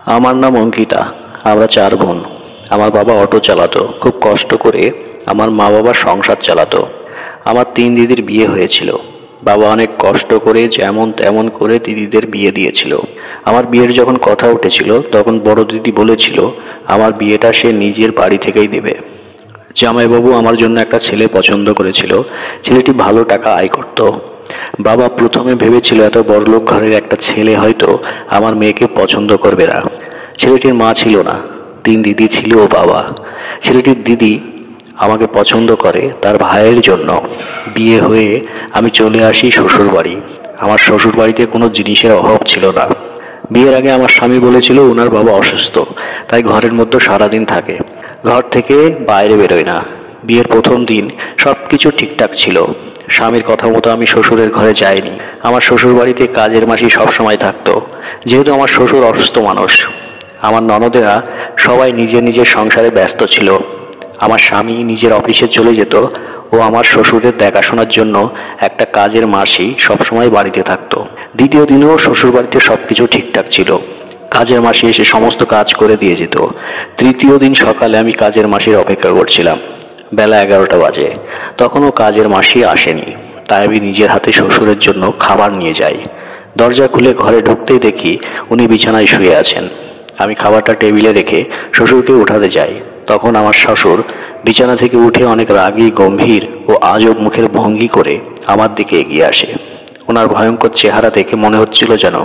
আমার নাম অঙ্কিতা। আমরা 4 বোন। আমার বাবা অটো চালাতো, খুব কষ্ট করে আমার মা বাবা সংসার চালাতো। আমার 3 দিদির বিয়ে হয়েছিল। বাবা অনেক কষ্ট করে যেমন তেমন করে দিদিদের বিয়ে দিয়েছিল। আমার বিয়ের যখন কথা উঠেছিল তখন বড় দিদি বলেছিল আমার বিয়েটা সে নিজের বাড়ি থেকেই দেবে। জামাইবাবু আমার জন্য একটা ছেলে পছন্দ করেছিল। ছেলেটি ভালো টাকা আয় করত। বাবা প্রথমে ভেবেছিল এত বড়লোক ঘরের একটা ছেলে হয়তো আমার মেয়েকে পছন্দ করবে না। ছেলেটির মা ছিল না, 3 দিদি ছিল ও বাবা। ছেলেটির দিদি আমাকে পছন্দ করে তার ভাইয়ের জন্য। বিয়ে হয়ে আমি চলে আসি শ্বশুর বাড়ি। আমার শ্বশুর বাড়িতে কোনো জিনিসের অভাব ছিল না। বিয়ের আগে আমার স্বামী বলেছিল ওনার বাবা অসুস্থ, তাই ঘরের মধ্যে সারাদিন থাকে, ঘর থেকে বাইরে বেরোয় না। বিয়ের প্রথম দিন সবকিছু ঠিকঠাক ছিল। স্বামীর কথা মতো আমি শ্বশুরের ঘরে যাইনি। আমার শ্বশুর বাড়িতে কাজের মাসি সবসময় থাকতো। যেহেতু আমার শ্বশুর অসুস্থ মানুষ, আমার ননদেরা সবাই নিজের নিজের সংসারে ব্যস্ত ছিল। আমার স্বামী নিজের অফিসে চলে যেত ও আমার শ্বশুরের দেখাশোনার জন্য একটা কাজের মাসি সবসময় বাড়িতে থাকতো। দ্বিতীয় দিনেও শ্বশুর বাড়িতে সবকিছু ঠিকঠাক ছিল। কাজের মাসি এসে সমস্ত কাজ করে দিয়ে যেত। তৃতীয় দিন সকালে আমি কাজের মাসির অপেক্ষা করছিলাম। বেলা 11টা বাজে, তখনও কাজের মাসি আসেনি। তাই আমি নিজের হাতে শ্বশুরের জন্য খাবার নিয়ে যাই। দরজা খুলে ঘরে ঢুকতেই দেখি উনি বিছানায় শুয়ে আছেন। আমি খাবারটা টেবিলে রেখে শ্বশুরকে উঠাতে যাই। তখন আমার শ্বশুর বিছানা থেকে উঠে অনেক রাগী, গম্ভীর ও আজব মুখের ভঙ্গি করে আমার দিকে এগিয়ে আসে। ওনার ভয়ঙ্কর চেহারা দেখে মনে হচ্ছিল যেন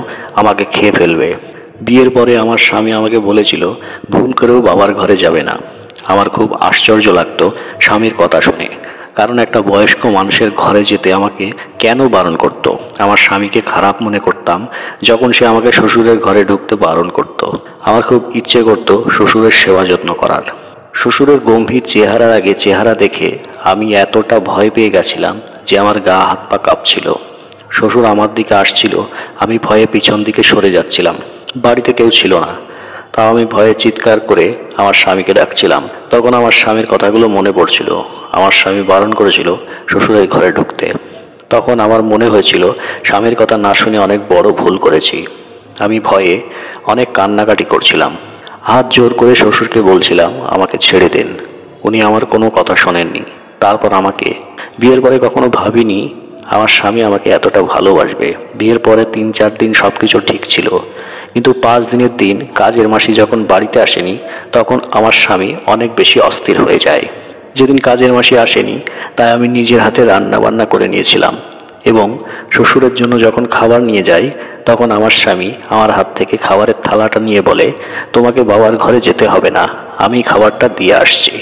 আমাকে খেয়ে ফেলবে। বিয়ের পরে আমার স্বামী আমাকে বলেছিল ভুল করেও বাবার ঘরে যাবে না। আমার খুব আশ্চর্য লাগতো স্বামীর কথা শুনে, কারণ একটা বয়স্ক মানুষের ঘরে যেতে আমাকে কেন বারণ করত। আমার স্বামীকে খারাপ মনে করতাম যখন সে আমাকে শ্বশুরের ঘরে ঢুকতে বারণ করত। আমার খুব ইচ্ছে করত শ্বশুরের সেবা যত্ন করার। শ্বশুরের গম্ভীর চেহারার আগে চেহারা দেখে আমি এতটা ভয় পেয়ে গেছিলাম যে আমার গা হাত পা কাঁপছিল। শ্বশুর আমার দিকে আসছিল, আমি ভয়ে পিছন দিকে সরে যাচ্ছিলাম। বাড়িতে কেউ ছিল না, তাও আমি ভয়ে চিৎকার করে আমার স্বামীকে ডাকছিলাম। তখন আমার স্বামীর কথাগুলো মনে পড়ছিল। আমার স্বামী বারণ করেছিল শ্বশুরের ঘরে ঢুকতে। তখন আমার মনে হয়েছিল স্বামীর কথা না শুনে অনেক বড় ভুল করেছি। আমি ভয়ে অনেক কান্নাকাটি করছিলাম। হাত জোর করে শ্বশুরকে বলছিলাম আমাকে ছেড়ে দিন। উনি আমার কোনো কথা শোনেননি। তারপর আমাকে বিয়ের পরে কখনো ভাবিনি আমার স্বামী আমাকে এতটা ভালোবাসবে। বিয়ের পরে 3-4 দিন সবকিছু ঠিক ছিল, কিন্তু 5 দিনের দিন কাজের মাসি যখন বাড়িতে আসেনি তখন আমার স্বামী অনেক বেশি অস্থির হয়ে যায়। যেদিন কাজের মাসি আসেনি তাই আমি নিজের হাতে রান্না বান্না করে নিয়েছিলাম এবং শ্বশুরের জন্য যখন খাবার নিয়ে যাই তখন আমার স্বামী আমার হাত থেকে খাবারের থালাটা নিয়ে বলে তোমাকে বাবার ঘরে যেতে হবে না, আমি খাবারটা দিয়ে আসছি।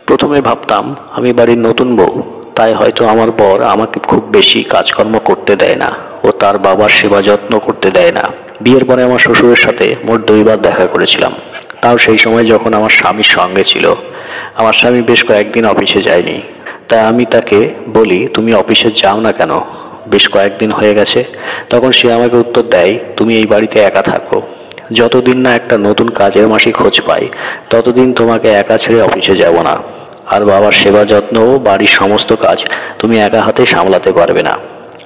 প্রথমে ভাবতাম আমি বাড়ির নতুন বউ, তাই হয়তো আমার বর আমাকে খুব বেশি কাজকর্ম করতে দেয় না ও তার বাবার সেবা যত্ন করতে দেয় না। বিয়ের পরে আমার শ্বশুরের সাথে মোট 2বার দেখা করেছিলাম, তাও সেই সময় যখন আমার স্বামীর সঙ্গে ছিল। আমার স্বামী বেশ কয়েকদিন অফিসে যায়নি, তাই আমি তাকে বলি তুমি অফিসে যাও না কেন, বেশ কয়েকদিন হয়ে গেছে। তখন সে আমাকে উত্তর দেয় তুমি এই বাড়িতে একা থাকো, যতদিন না একটা নতুন কাজের মাসি খোঁজ পাই ততদিন তোমাকে একা ছেড়ে অফিসে যাব না। আর বাবার সেবা যত্ন ও বাড়ির সমস্ত কাজ তুমি একা হাতে সামলাতে পারবে না।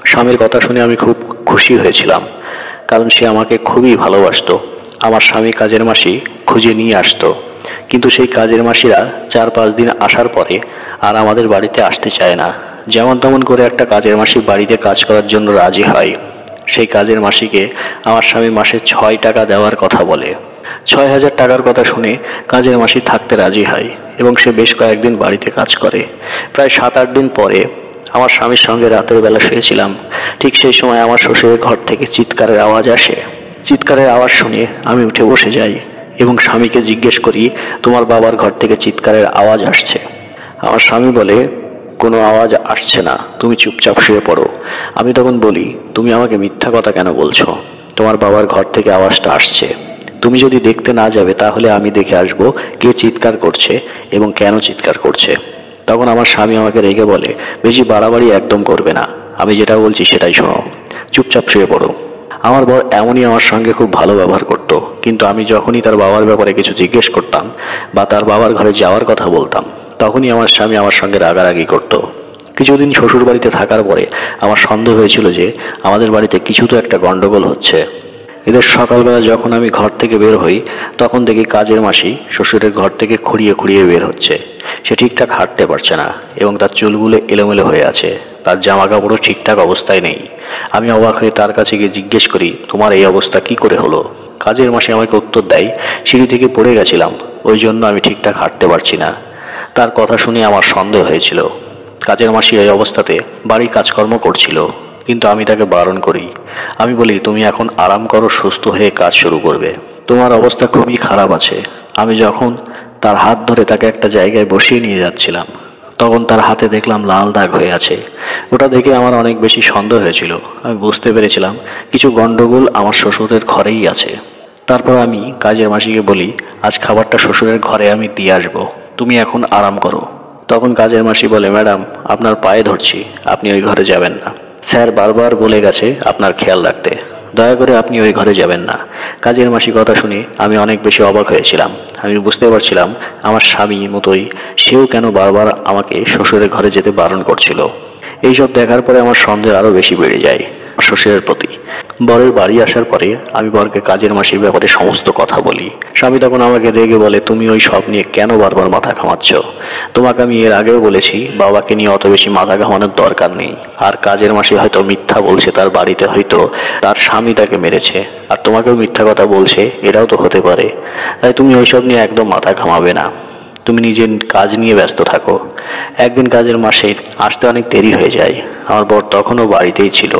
স্বামীর কথা শুনে আমি খুব খুশি হয়েছিলাম, কারণ সে আমাকে খুবই ভালোবাসতো। আমার স্বামী কাজের মাসি খুঁজে নিয়ে আসতো, কিন্তু সেই কাজের মাসিরা 4-5 দিন আসার পরে আর আমাদের বাড়িতে আসতে চায় না। যেমন তেমন করে একটা কাজের মাসি বাড়িতে কাজ করার জন্য রাজি হয়। সেই কাজের মাসিকে আমার স্বামী মাসে 6 টাকা দেওয়ার কথা বলে। 6,000 টাকার কথা শুনে কাজের মাসি থাকতে রাজি হয় এবং সে বেশ কয়েকদিন বাড়িতে কাজ করে। প্রায় 7-8 দিন পরে আমার স্বামীর সঙ্গে রাতের বেলা শুয়েছিলাম। ঠিক সেই সময় আমার শ্বশুরের ঘর থেকে চিৎকারের আওয়াজ আসে। চিৎকারের আওয়াজ শুনে আমি উঠে বসে যাই এবং স্বামীকে জিজ্ঞেস করি তোমার বাবার ঘর থেকে চিৎকারের আওয়াজ আসছে। আমার স্বামী বলে কোনো আওয়াজ আসছে না, তুমি চুপচাপ শুয়ে পড়ো। আমি তখন বলি তুমি আমাকে মিথ্যা কথা কেন বলছো, তোমার বাবার ঘর থেকে আওয়াজটা আসছে। তুমি যদি দেখতে না যাবে তাহলে আমি দেখে আসবো কে চিৎকার করছে এবং কেন চিৎকার করছে। তখন আমার স্বামী আমাকে রেগে বলে বেশি বাড়াবাড়ি একদম করবে না, আমি যেটা বলছি সেটাই শোনো, চুপচাপ শুয়ে পড়ো। আমার বর এমনই আমার সঙ্গে খুব ভালো ব্যবহার করত, কিন্তু আমি যখনই তার বাবার ব্যাপারে কিছু জিজ্ঞেস করতাম বা তার বাবার ঘরে যাওয়ার কথা বলতাম তখনই আমার স্বামী আমার সঙ্গে রাগারাগি করত। কিছুদিন শ্বশুর বাড়িতে থাকার পরে আমার সন্দেহ হয়েছিল যে আমাদের বাড়িতে কিছু তো একটা গন্ডগোল হচ্ছে। এদের সকালবেলা যখন আমি ঘর থেকে বের হই তখন দেখি কাজের মাসি শ্বশুরের ঘর থেকে খুঁড়িয়ে খুঁড়িয়ে বের হচ্ছে। সে ঠিকঠাক হাঁটতে পারছে না এবং তার চুলগুলো এলোমেলো হয়ে আছে, তার জামা কাপড়ও ঠিকঠাক অবস্থায় নেই। আমি অবাক হয়ে তার কাছে গিয়ে জিজ্ঞেস করি, তোমার এই অবস্থা কি করে হলো? কাজের মাসি আমাকে উত্তর দেয়, সিঁড়ি থেকে পড়ে গেছিলাম, ওই জন্য আমি ঠিকঠাক হাঁটতে পারছি না। তার কথা শুনে আমার সন্দেহ হয়েছিল। কাজের মাসি এই অবস্থাতে বাড়ির কাজকর্ম করছিল, কিন্তু আমি তাকে বারণ করি। আমি বলি, তুমি এখন আরাম করো, সুস্থ হয়ে কাজ শুরু করবে, তোমার অবস্থা খুবই খারাপ আছে। আমি যখন তার হাত ধরে তাকে একটা জায়গায় বসিয়ে নিয়ে যাচ্ছিলাম তখন তার হাতে দেখলাম লাল দাগ হয়ে আছে। ওটা দেখে আমার অনেক বেশি সন্দেহ হয়েছিল। আমি বুঝতে পেরেছিলাম কিছু গন্ডগোল আমার শ্বশুরের ঘরেই আছে। তারপর আমি কাজের মাসিকে বলি, আজ খাবারটা শ্বশুরের ঘরে আমি দিয়ে আসবো, তুমি এখন আরাম করো। তখন কাজের মাসি বলে, ম্যাডাম আপনার পায়ে ধরছি, আপনি ওই ঘরে যাবেন না। স্যার বারবার বলে গেছে আপনার খেয়াল রাখতে, দয়া করে আপনি ওই ঘরে যাবেন না। কাজের মাসি কথা শুনে আমি অনেক বেশি অবাক হয়েছিলাম। আমি বুঝতে পারছিলাম আমার স্বামী মতোই সেও কেন বারবার আমাকে শ্বশুরের ঘরে যেতে বারণ করছিল। এইসব দেখার পরে আমার সন্দেহ আরও বেশি বেড়ে যায় শ্বশুরের প্রতি। বরের বাড়ি আসার পরে আমি বরকে কাজের মাসির ব্যাপারে সমস্ত কথা বলি। স্বামী তখন আমাকে রেগে বলে, তুমি ওই সব নিয়ে কেন বারবার মাথা ঘামাচ্ছ? তোমাকে আমি এর আগেও বলেছি বাবাকে নিয়ে অত বেশি মাথা ঘামানোর দরকার নেই। আর কাজের মাসি হয়তো মিথ্যা বলছে, তার বাড়িতে হয়তো তার স্বামী তাকে মেরেছে, আর তোমাকেও মিথ্যা কথা বলছে, এটাও তো হতে পারে। তাই তুমি ওইসব নিয়ে একদম মাথা ঘামাবে না, তুমি নিজের কাজ নিয়ে ব্যস্ত থাকো। একদিন কাজের মাসির আসতে অনেক দেরি হয়ে যায়। আমার বর তখনও বাড়িতেই ছিল।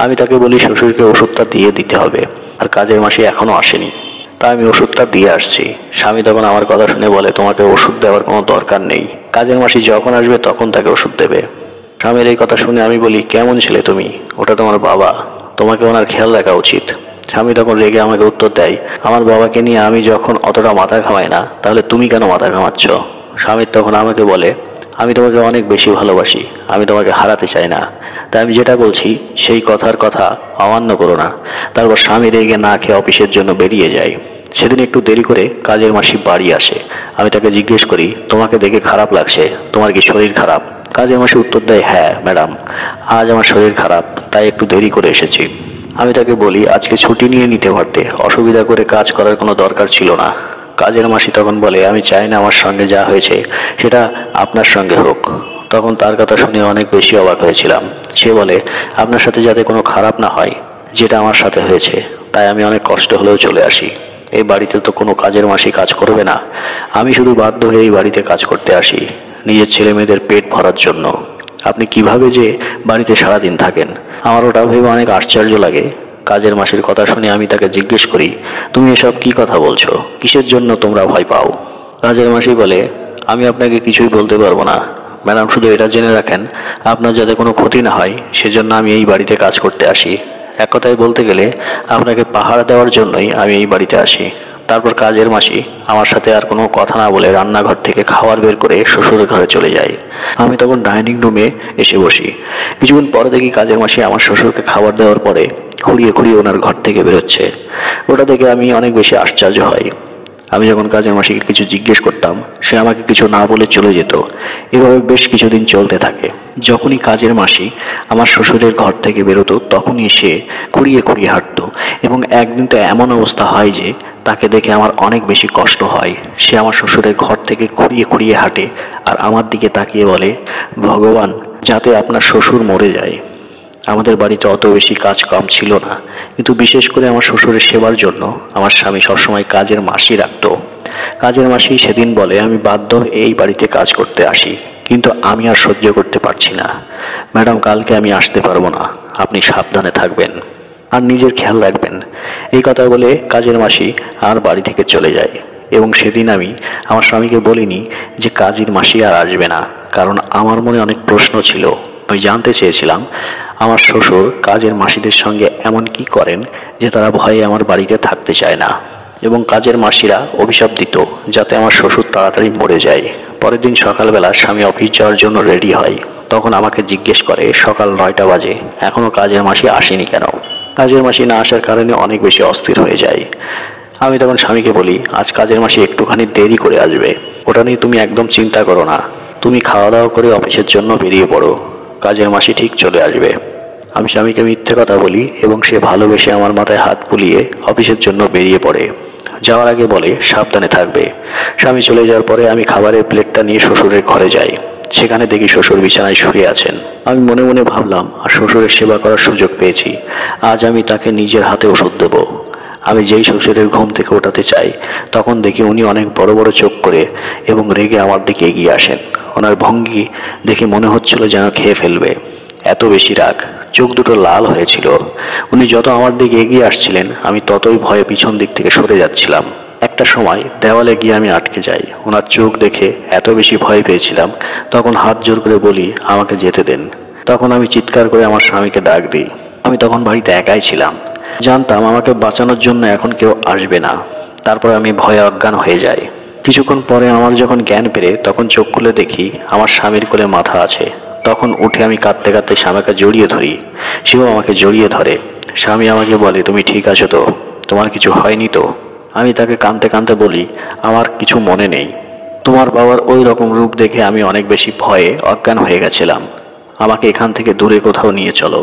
আমি তাকে বলি শ্বশুরকে ওষুধটা দিয়ে দিতে হবে, আর কাজের মাসি এখনো আসেনি, তাই আমি ওষুধটা দিয়ে আসছি। স্বামী তখন আমার কথা শুনে বলে, তোমাকে ওষুধ দেওয়ার কোনো দরকার নেই, কাজের মাসি যখন আসবে তখন তাকে ওষুধ দেবে। স্বামীর এই কথা শুনে আমি বলি, কেমন ছেলে তুমি, ওটা তোমার বাবা, তোমাকে ওনার খেয়াল রাখা উচিত। স্বামী তখন রেগে আমাকে উত্তর দেয়, আমার বাবাকে নিয়ে আমি যখন অতটা মাথা ঘামাই না, তাহলে তুমি কেন মাথা ঘামাচ্ছ? স্বামী তখন আমাকে বলে, আমি তোমাকে অনেক বেশি ভালোবাসি, আমি তোমাকে হারাতে চাই না, তাই আমি যেটা বলছি সেই কথার কথা অমান্য করো না। তারপর স্বামী রেগে না খেয়ে অফিসের জন্য বেরিয়ে যায়। সেদিন একটু দেরি করে কাজের মাসি বাড়ি আসে। আমি তাকে জিজ্ঞেস করি, তোমাকে দেখে খারাপ লাগছে, তোমার কি শরীর খারাপ? কাজের মাসি উত্তর দেয়, হ্যাঁ ম্যাডাম, আজ আমার শরীর খারাপ, তাই একটু দেরি করে এসেছি। আমি তাকে বলি, আজকে ছুটি নিয়ে নিতে পারতে, অসুবিধা করে কাজ করার কোনো দরকার ছিল না। কাজের মাসি তখন বলে, আমি চাই না আমার সঙ্গে যা হয়েছে সেটা আপনার সঙ্গে হোক। তখন তার কথা শুনে অনেক বেশি অবাক হয়েছিলাম। সে বলে, আপনার সাথে যাতে কোনো খারাপ না হয় যেটা আমার সাথে হয়েছে, তাই আমি অনেক কষ্ট হলেও চলে আসি। এই বাড়িতে তো কোনো কাজের মাসি কাজ করবে না, আমি শুধু বাধ্য হয়ে এই বাড়িতে কাজ করতে আসি, নিজের ছেলে মেয়েদের পেট ভরার জন্য। আপনি কিভাবে যে বাড়িতে সারাদিন থাকেন, আমার ওটা ভেবে অনেক আশ্চর্য লাগে। কাজের মাসির কথা শুনে আমি তাকে জিজ্ঞেস করি, তুমি এসব কি কথা বলছো, কিসের জন্য তোমরা ভয় পাও? কাজের মাসি বলে, আমি আপনাকে কিছুই বলতে পারবো না ম্যাডাম, শুধু এটা জেনে রাখেন আপনার যাতে কোনো ক্ষতি না হয় সেজন্য আমি এই বাড়িতে কাজ করতে আসি। এক কথায় বলতে গেলে আপনাকে পাহারা দেওয়ার জন্যই আমি এই বাড়িতে আসি। তারপর কাজের মাসি আমার সাথে আর কোনো কথা না বলে রান্নাঘর থেকে খাবার বের করে শ্বশুরের ঘরে চলে যায়। আমি তখন ডাইনিং রুমে এসে বসি। কিছুক্ষণ পরে দেখি কাজের মাসি আমার শ্বশুরকে খাবার দেওয়ার পরে খুঁড়িয়ে খুঁড়িয়ে ওনার ঘর থেকে বেরোচ্ছে। ওটা দেখে আমি অনেক বেশি আশ্চর্য হই। আমি যখন কাজের মাসিকে কিছু জিজ্ঞেস করতাম সে আমাকে কিছু না বলে চলে যেত। এভাবে বেশ কিছুদিন চলতে থাকে। যখনই কাজের মাসি আমার শ্বশুরের ঘর থেকে বেরোতো তখনই সে খুঁড়িয়ে খুঁড়িয়ে হাঁটতো, এবং একদিন তো এমন অবস্থা হয় যে তাকে দেখে আমার অনেক বেশি কষ্ট হয়। সে আমার শ্বশুরের ঘর থেকে খুঁড়িয়ে খুঁড়িয়ে হাঁটে আর আমার দিকে তাকিয়ে বলে, ভগবান যাতে আপনার শ্বশুর মরে যায়। আমাদের বাড়িতে অত বেশি কাজ কাম ছিল না, কিন্তু বিশেষ করে আমার শ্বশুরের সেবার জন্য আমার স্বামী সবসময় কাজের মাসি রাখতো। কাজের মাসি সেদিন বলে, আমি বাধ্য এই বাড়িতে কাজ করতে আসি, কিন্তু আমি আর সহ্য করতে পারছি না ম্যাডাম, কালকে আমি আসতে পারবো না, আপনি সাবধানে থাকবেন আর নিজের খেয়াল রাখবেন। এই কথা বলে কাজের মাসি আর বাড়ি থেকে চলে যায়। এবং সেদিন আমি আমার স্বামীকে বলিনি যে কাজের মাসি আর আসবে না, কারণ আমার মনে অনেক প্রশ্ন ছিল। আমি জানতে চেয়েছিলাম আমার শ্বশুর কাজের মাসিদের সঙ্গে এমন কি করেন যে তারা ভয়ে আমার বাড়িতে থাকতে চায় না। এবং কাজের মাসিরা অভিশাপ দিত যাতে আমার শ্বশুর তাড়াতাড়ি মরে যায়। পরের দিন সকালবেলা স্বামী অফিস যাওয়ার জন্য রেডি হয়, তখন আমাকে জিজ্ঞেস করে, সকাল 9টা বাজে, এখনো কাজের মাসি আসেনি কেন? কাজের মাসি না আসার কারণে অনেক বেশি অস্থির হয়ে যায়। আমি তখন স্বামীকে বলি, আজ কাজের মাসি একটুখানি দেরি করে আসবে, ওটা নিয়ে তুমি একদম চিন্তা করো না, তুমি খাওয়া দাওয়া করে অফিসের জন্য বেরিয়ে পড়ো, কাজের মাসি ঠিক চলে আসবে। আমি স্বামীকে মিথ্যে কথা বলি এবং সে ভালোবেসে আমার মাথায় হাত বুলিয়ে অফিসের জন্য বেরিয়ে পড়ে। যাওয়ার আগে বলে সাবধানে থাকবে। স্বামী চলে যাওয়ার পরে আমি খাবারের প্লেটটা নিয়ে শ্বশুরের ঘরে যাই। সেখানে দেখি শ্বশুর বিছানায় শুয়ে আছেন। আমি মনে মনে ভাবলাম, আর শ্বশুরের সেবা করার সুযোগ পেয়েছি, আজ আমি তাকে নিজের হাতে ওষুধ দেব। আমি যেই শ্বশুরের ঘুম থেকে ওঠাতে চাই, তখন দেখি উনি অনেক বড় বড় চোখ করে এবং রেগে আমার দিকে এগিয়ে আসেন। ওনার ভঙ্গি দেখে মনে হচ্ছিল যেন খেয়ে ফেলবে, এত বেশি রাগ। চোখ দুটো লাল হয়েছিল। উনি যত আমার দিকে এগিয়ে আসছিলেন, আমি ততই ভয়ে পিছন দিক থেকে সরে যাচ্ছিলাম। একটা সময় দেওয়ালে গিয়ে আমি আটকে যাই। ওনার চোখ দেখে এত বেশি ভয় পেয়েছিলাম, তখন হাত জোর করে বলি আমাকে যেতে দেন। তখন আমি চিৎকার করে আমার স্বামীকে ডাক দিই। আমি তখন বাড়িতে একাই ছিলাম, জানতাম আমাকে বাঁচানোর জন্য এখন কেউ আসবে না। তারপর আমি ভয়ে অজ্ঞান হয়ে যাই। কিছুক্ষণ পরে আমার যখন জ্ঞান ফেরে, তখন চোখ খুলে দেখি আমার স্বামীর কোলে মাথা আছে। তখন উঠে আমি কাঁদতে কাঁদতে স্বামীকে জড়িয়ে ধরি। সেও আমাকে জড়িয়ে ধরে। স্বামী আমাকে বলে, তুমি ঠিক আছো তো? তোমার কিছু হয়নি তো? আমি তাকে কাঁদতে কাঁদতে বলি, আমার কিছু মনে নেই। তোমার বাবার ওই রকম রূপ দেখে আমি অনেক বেশি ভয়ে অজ্ঞান হয়ে গেছিলাম। আমাকে এখান থেকে দূরে কোথাও নিয়ে চলো,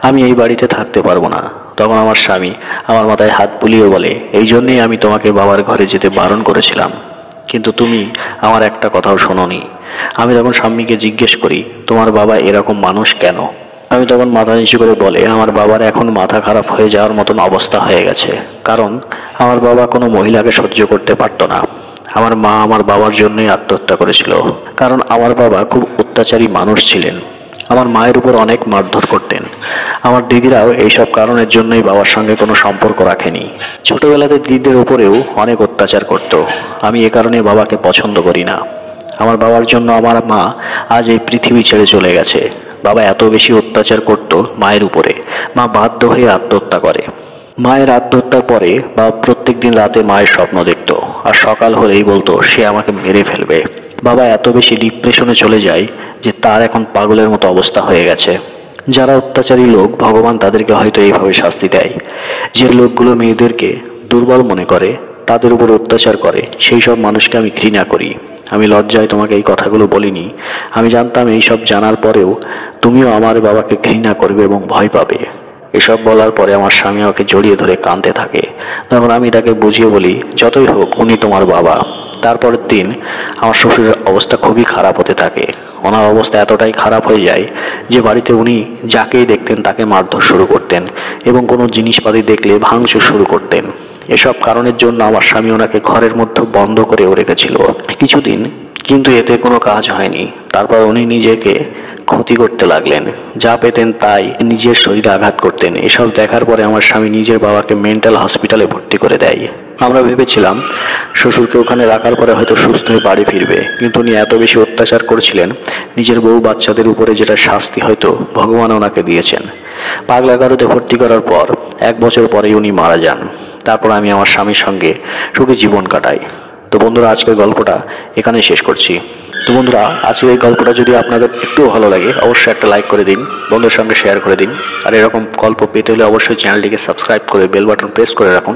আমি এই বাড়িতে থাকতে পারবো না। তখন আমার স্বামী আমার মাথায় হাত বুলিয়ে বলে, এই জন্যই আমি তোমাকে বাবার ঘরে যেতে বারণ করেছিলাম, কিন্তু তুমি আমার একটা কথাও শোনোনি। আমি তখন স্বামীকে জিজ্ঞেস করি, তোমার বাবা এরকম মানুষ কেন? আমি তখন মাথা নিচু করে বলে, আমার বাবার এখন মাথা খারাপ হয়ে যাওয়ার মতন অবস্থা হয়ে গেছে। কারণ আমার বাবা কোনো মহিলাকে সহ্য করতে পারতো না। আমার মা আমার বাবার জন্যই আত্মহত্যা করেছিল, কারণ আমার বাবা খুব অত্যাচারী মানুষ ছিলেন। আমার মায়ের উপর অনেক মারধর করতেন। আমার দিদিরাও এইসব কারণের জন্যই বাবার সঙ্গে কোনো সম্পর্ক রাখেনি। ছোটবেলাতে দিদিদের উপরেও অনেক অত্যাচার করত। আমি এ কারণে বাবাকে পছন্দ করি না। আমার বাবার জন্য আমার মা আজ এই পৃথিবী ছেড়ে চলে গেছে। বাবা এত বেশি অত্যাচার করত মায়ের উপরে, মা বাধ্য হয়ে আত্মহত্যা করে। মায়ের আত্মহত্যার পরে বাবা প্রত্যেক দিন রাতে মায়ের স্বপ্ন দেখত, আর সকাল হলেই বলতো সে আমাকে মেরে ফেলবে। বাবা এত বেশি ডিপ্রেশনে চলে যায় যে তার এখন পাগলের মতো অবস্থা হয়ে গেছে। যারা অত্যাচারী লোক, ভগবান তাদেরকে হয়তো এইভাবে শাস্তি দেয়। যে লোকগুলো মেয়েদেরকে দুর্বল মনে করে, তাদের উপর অত্যাচার করে, সেই সব মানুষকে আমি ঘৃণা করি। আমি লজ্জায় তোমাকে এই কথাগুলো বলিনি। আমি জানতাম এইসব জানার পরেও তুমিও আমার বাবাকে ঘৃণা করবে এবং ভয় পাবে। এসব বলার পরে আমার স্বামী আমাকে জড়িয়ে ধরে কাঁদতে থাকে। তখন আমি তাকে বুঝিয়ে বলি, যতই হোক উনি তোমার বাবা। তারপরের দিন আমার শ্বশুরের অবস্থা খুবই খারাপ হতে থাকে। ওনার অবস্থা এতটাই খারাপ হয়ে যায় যে বাড়িতে উনি যাকেই দেখতেন তাকে মারধর শুরু করতেন এবং কোনো জিনিসপাতি দেখলে ভাঙচুর শুরু করতেন। এসব কারণের জন্য আমার স্বামী ওনাকে ঘরের মধ্যে বন্ধ করেও রেখেছিল কিছুদিন, কিন্তু এতে কোনো কাজ হয়নি। তারপর উনি নিজেকে ক্ষতি করতে লাগলেন, যা পেতেন তাই নিজের শরীরে আঘাত করতেন। এসব দেখার পরে আমার স্বামী নিজের বাবাকে মেন্টাল হসপিটালে ভর্তি করে দেয়। আমরা ভেবেছিলাম শ্বশুরকে ওখানে রাখার পরে হয়তো সুস্থ হয়ে বাড়ি ফিরবে, কিন্তু উনি এত বেশি অত্যাচার করছিলেন নিজের বউ বাচ্চাদের উপরে, যেটা শাস্তি হয়তো ভগবান ওনাকে দিয়েছেন। পাগলাগারদে ভর্তি করার পর 1 বছর পরেই উনি মারা যান। তারপর আমি আমার স্বামীর সঙ্গে সুখী জীবন কাটাই। তো বন্ধুরা, আজকের গল্পটা এখানে শেষ করছি। তো বন্ধুরা, আজকের এই গল্পটা যদি আপনাদের একটু ভালো লাগে, অবশ্যই একটা লাইক করে দিন, বন্ধুদের সঙ্গে শেয়ার করে দিন। আর এরকম গল্প পেতে হলে অবশ্যই চ্যানেলটিকে সাবস্ক্রাইব করে বেল বাটন প্রেস করে রাখুন,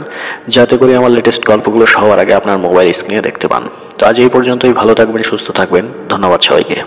যাতে করে আমার লেটেস্ট গল্পগুলো সবার আগে আপনার মোবাইল স্ক্রিনে দেখতে পান। তো আজ এই পর্যন্তই। ভালো থাকবেন, সুস্থ থাকবেন। ধন্যবাদ সবাইকে।